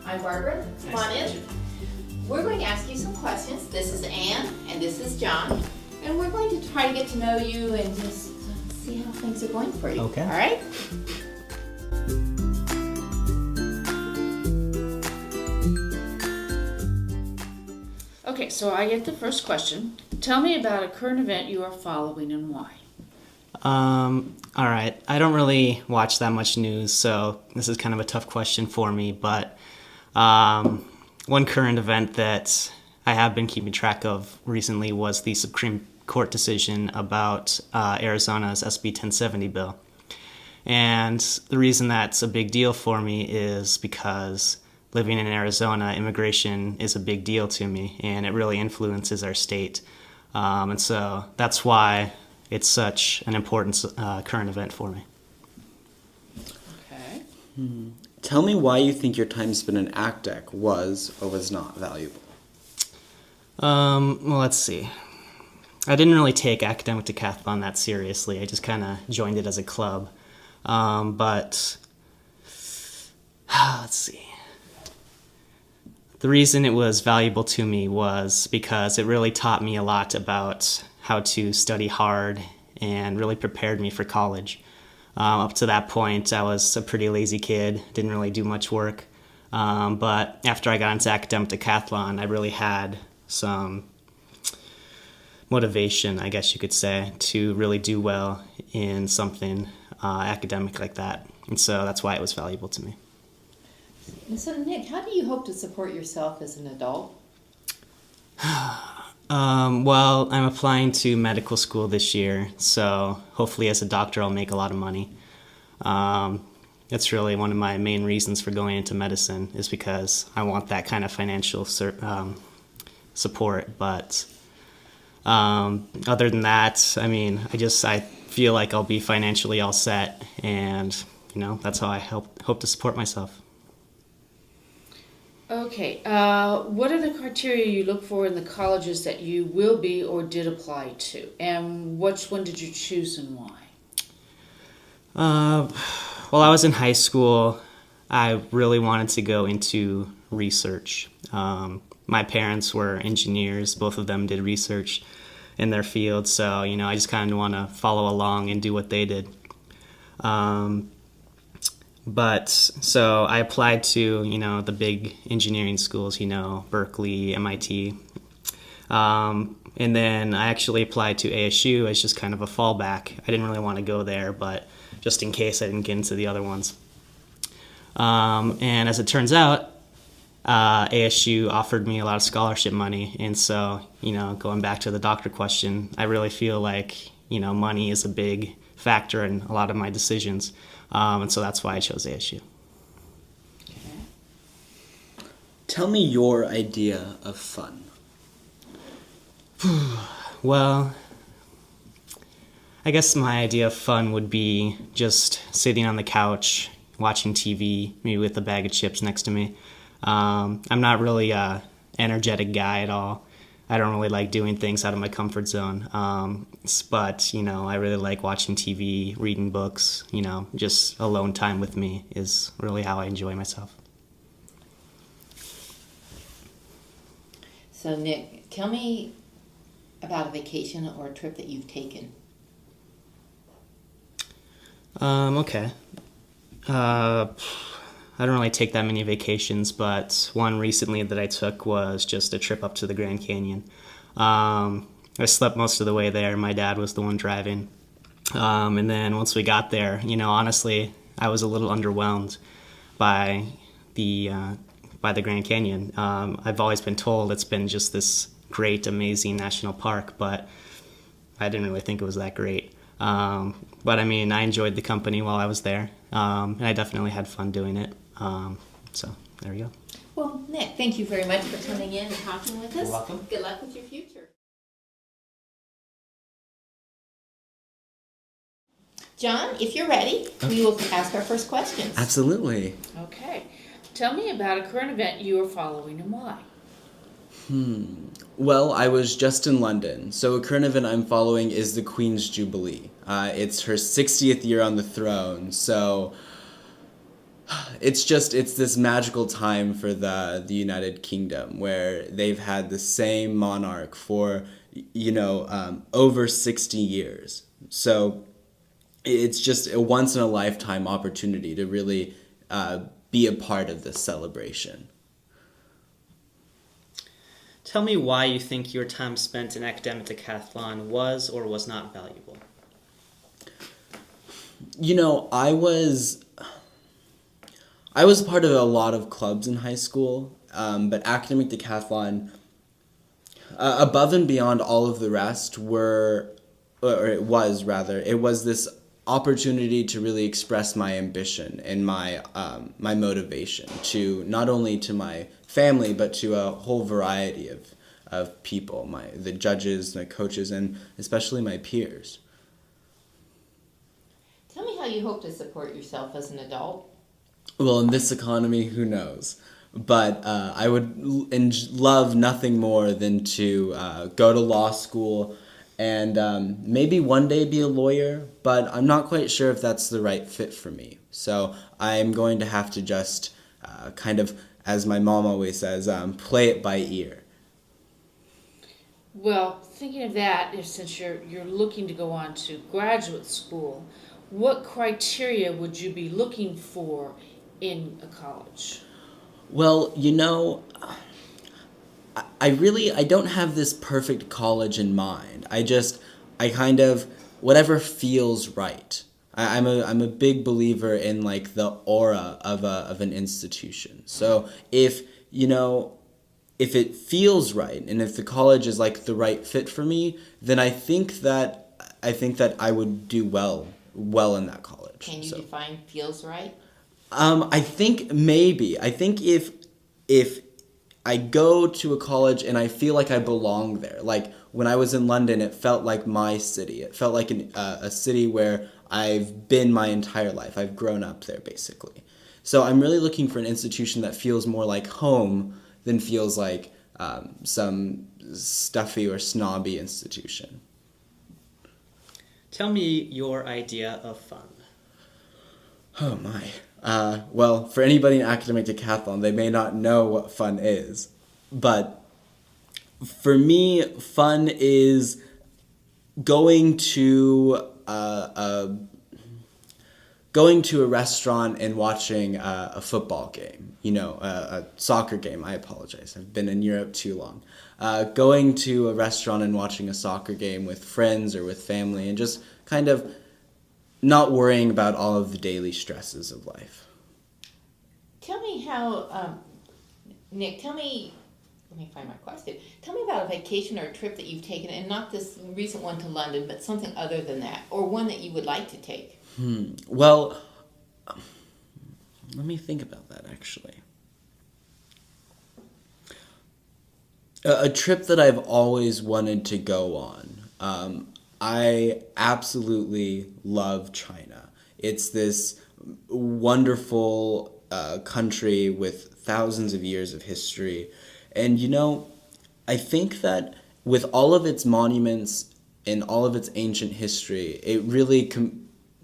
Hi, Barbara. Come on in. We're going to ask you some questions. This is Ann, and this is John. And we're going to try to get to know you and just see how things are going for you. Okay. All right? Okay, so I get the first question. Tell me about a current event you are following and why. All right. I don't really watch that much news, so this is kind of a tough question for me. But one current event that I have been keeping track of recently was the Supreme Court decision about Arizona's SB 1070 bill. And the reason that's a big deal for me is because living in Arizona, immigration is a big deal to me, and it really influences our state. And so that's why it's such an important current event for me. Okay. Tell me why you think your time spent in ACDEC was or was not valuable. Well, let's see. I didn't really take Academic Decathlon that seriously. I just kind of joined it as a club. But let's see. The reason it was valuable to me was because it really taught me a lot about how to study hard and really prepared me for college. Up to that point, I was a pretty lazy kid, didn't really do much work. But after I got into Academic Decathlon, I really had some motivation, I guess you could say, to really do well in something academic like that. And so that's why it was valuable to me. So, Nick, how do you hope to support yourself as an adult? Well, I'm applying to medical school this year, so hopefully as a doctor I'll make a lot of money. That's really one of my main reasons for going into medicine, is because I want that kind of financial support. But other than that, I mean, I feel like I'll be financially all set, and that's how I hope to support myself. Okay, what are the criteria you look for in the colleges that you will be or did apply to? And which one did you choose and why? While I was in high school, I really wanted to go into research. My parents were engineers. Both of them did research in their field, so I just kind of want to follow along and do what they did. But so I applied to, the big engineering schools, Berkeley, MIT. And then I actually applied to ASU as just kind of a fallback. I didn't really want to go there, but just in case I didn't get into the other ones. And as it turns out, ASU offered me a lot of scholarship money. And so, going back to the doctor question, I really feel like, money is a big factor in a lot of my decisions. And so that's why I chose ASU. Okay. Tell me your idea of fun. Well, I guess my idea of fun would be just sitting on the couch, watching TV, maybe with a bag of chips next to me. I'm not really an energetic guy at all. I don't really like doing things out of my comfort zone. But, I really like watching TV, reading books, just alone time with me is really how I enjoy myself. So, Nick, tell me about a vacation or a trip that you've taken. Okay. I don't really take that many vacations, but one recently that I took was just a trip up to the Grand Canyon. I slept most of the way there. My dad was the one driving. And then once we got there, honestly, I was a little underwhelmed by the Grand Canyon. I've always been told it's been just this great, amazing national park, but I didn't really think it was that great. But I mean, I enjoyed the company while I was there, and I definitely had fun doing it. So there we go. Well, Nick, thank you very much for coming in and talking with us. You're welcome. Good luck with your future. John, if you're ready, we will ask our first questions. Absolutely. Okay. Tell me about a current event you are following and why. Well, I was just in London, so a current event I'm following is the Queen's Jubilee. It's her 60th year on the throne, so It's this magical time for the United Kingdom where they've had the same monarch for, over 60 years. So it's just a once in a lifetime opportunity to really be a part of this celebration. Tell me why you think your time spent in Academic Decathlon was or was not valuable. I was part of a lot of clubs in high school, but Academic Decathlon, above and beyond all of the rest, it was this opportunity to really express my ambition and my motivation to not only to my family but to a whole variety of people, the judges, my coaches, and especially my peers. Tell me how you hope to support yourself as an adult. Well, in this economy, who knows? But I would love nothing more than to go to law school and maybe one day be a lawyer, but I'm not quite sure if that's the right fit for me. So I'm going to have to just kind of, as my mom always says, play it by ear. Well, thinking of that, since you're looking to go on to graduate school, what criteria would you be looking for in a college? Well, I don't have this perfect college in mind. I kind of, whatever feels right. I'm a big believer in like the aura of an institution. So if it feels right and if the college is like the right fit for me, then I think that I would do well in that college. Can you define feels right? I think maybe. I think if I go to a college and I feel like I belong there. Like when I was in London, it felt like my city. It felt like a city where I've been my entire life. I've grown up there, basically. So I'm really looking for an institution that feels more like home than feels like some stuffy or snobby institution. Tell me your idea of fun. Oh my. Well, for anybody in Academic Decathlon, they may not know what fun is. But for me, fun is going to a restaurant and watching a football game. A soccer game. I apologize. I've been in Europe too long. Going to a restaurant and watching a soccer game with friends or with family and just kind of not worrying about all of the daily stresses of life. Tell me how, Nick, let me find my question. Tell me about a vacation or a trip that you've taken, and not this recent one to London, but something other than that, or one that you would like to take. Well, let me think about that, actually. A trip that I've always wanted to go on. I absolutely love China. It's this wonderful country with thousands of years of history. And I think that with all of its monuments and all of its ancient history, it really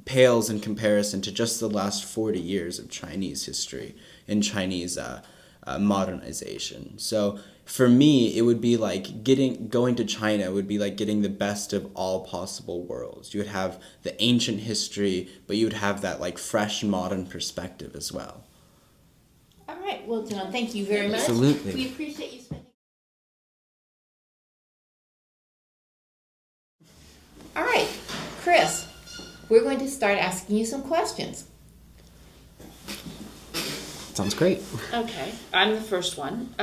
pales in comparison to just the last 40 years of Chinese history and Chinese modernization. So for me, it would be like going to China would be like getting the best of all possible worlds. You would have the ancient history, but you would have that like fresh modern perspective as well. All right. Well, John, thank you very much. Absolutely. We appreciate you spending. All right, Chris, we're going to start asking you some questions. Sounds great. Okay, I'm the first one.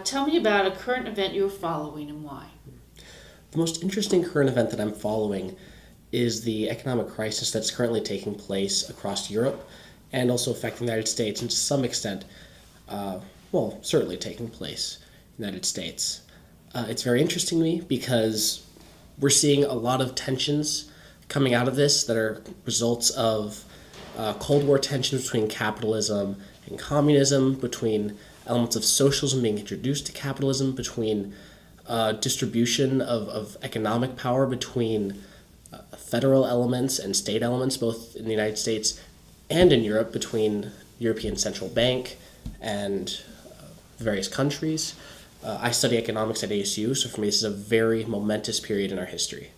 Tell me about a current event you're following and why. The most interesting current event that I'm following is the economic crisis that's currently taking place across Europe and also affecting the United States, and to some extent, certainly taking place in the United States. It's very interesting to me because we're seeing a lot of tensions coming out of this that are results of Cold War tensions between capitalism and communism, between elements of socialism being introduced to capitalism, between distribution of economic power between federal elements and state elements, both in the United States and in Europe, between European Central Bank and various countries. I study economics at ASU, so for me this is a very momentous period in our history.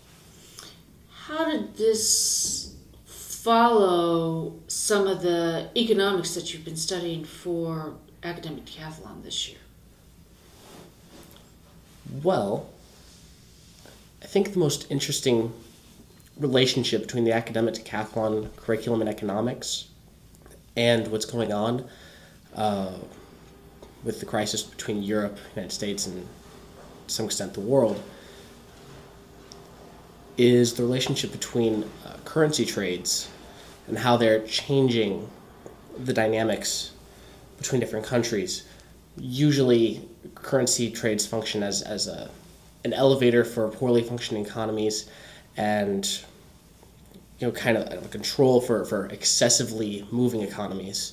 How did this follow some of the economics that you've been studying for Academic Decathlon this year? Well, I think the most interesting relationship between the Academic Decathlon curriculum and economics and what's going on with the crisis between Europe, United States, and to some extent the world is the relationship between currency trades and how they're changing the dynamics between different countries. Usually, currency trades function as an elevator for poorly functioning economies, and kind of a control for excessively moving economies.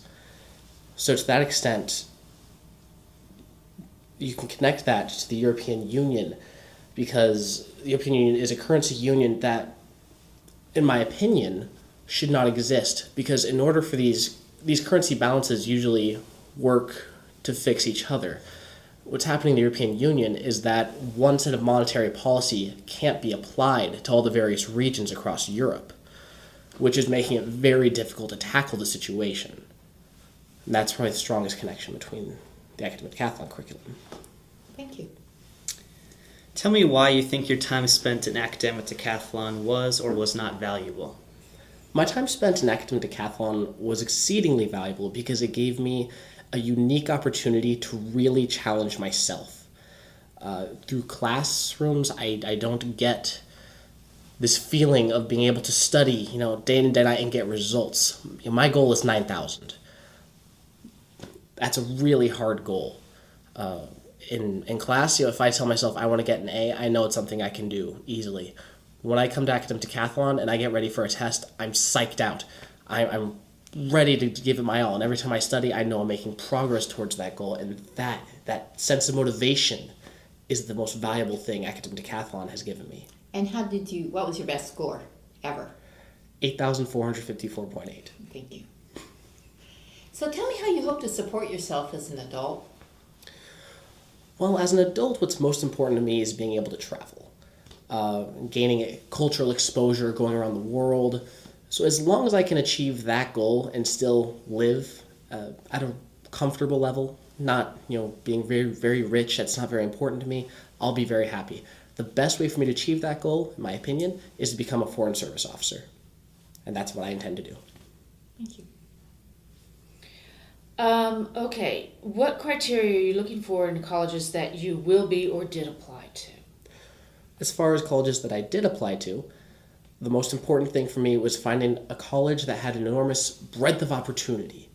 So to that extent, you can connect that to the European Union, because the European Union is a currency union that, in my opinion, should not exist, because in order for these currency balances usually work to fix each other. What's happening in the European Union is that one set of monetary policy can't be applied to all the various regions across Europe, which is making it very difficult to tackle the situation. And that's probably the strongest connection between the Academic Decathlon curriculum. Thank you. Tell me why you think your time spent in Academic Decathlon was or was not valuable. My time spent in Academic Decathlon was exceedingly valuable because it gave me a unique opportunity to really challenge myself. Through classrooms, I don't get this feeling of being able to study, day in and day out and get results. My goal is 9,000. That's a really hard goal. In class, if I tell myself I want to get an A, I know it's something I can do easily. When I come to Academic Decathlon and I get ready for a test, I'm psyched out. I'm ready to give it my all, and every time I study, I know I'm making progress towards that goal, and that sense of motivation is the most valuable thing Academic Decathlon has given me. And what was your best score ever? 8,454.8. Thank you. So tell me how you hope to support yourself as an adult. Well, as an adult, what's most important to me is being able to travel, gaining a cultural exposure, going around the world. So as long as I can achieve that goal and still live at a comfortable level, not being very, very rich, that's not very important to me, I'll be very happy. The best way for me to achieve that goal, in my opinion, is to become a foreign service officer. And that's what I intend to do. Thank you. Okay, what criteria are you looking for in colleges that you will be or did apply to? As far as colleges that I did apply to, the most important thing for me was finding a college that had an enormous breadth of opportunity.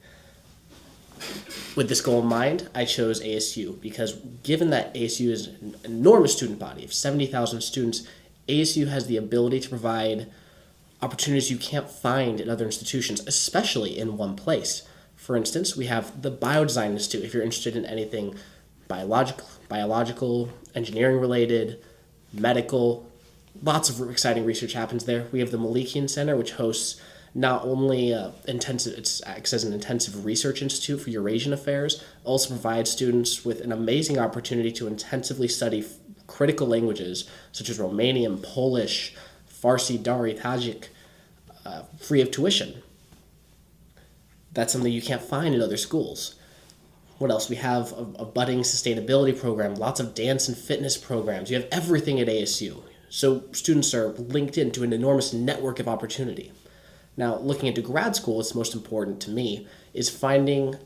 With this goal in mind, I chose ASU because given that ASU is an enormous student body of 70,000 students, ASU has the ability to provide opportunities you can't find in other institutions, especially in one place. For instance, we have the Biodesign Institute, if you're interested in anything biological, engineering related, medical. Lots of exciting research happens there. We have the Malikian Center, which hosts not only it acts as an intensive research institute for Eurasian affairs, also provides students with an amazing opportunity to intensively study critical languages such as Romanian, Polish, Farsi, Dari, Tajik, free of tuition. That's something you can't find in other schools. What else? We have a budding sustainability program, lots of dance and fitness programs. You have everything at ASU. So students are linked into an enormous network of opportunity. Now, looking into grad school, what's most important to me is finding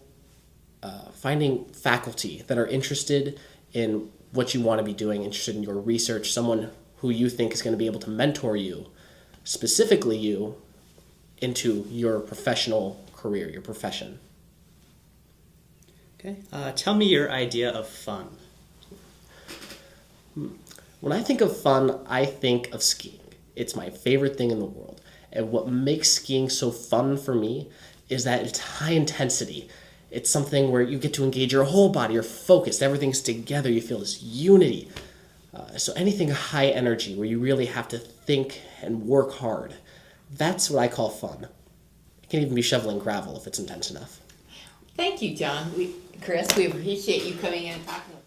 faculty that are interested in what you want to be doing, interested in your research, someone who you think is going to be able to mentor you, specifically you, into your professional career, your profession. Okay. Tell me your idea of fun. When I think of fun, I think of skiing. It's my favorite thing in the world. And what makes skiing so fun for me is that it's high intensity. It's something where you get to engage your whole body, you're focused, everything's together, you feel this unity. So anything high energy, where you really have to think and work hard, that's what I call fun. It can even be shoveling gravel if it's intense enough. Thank you, John. Chris, we appreciate you coming in and talking.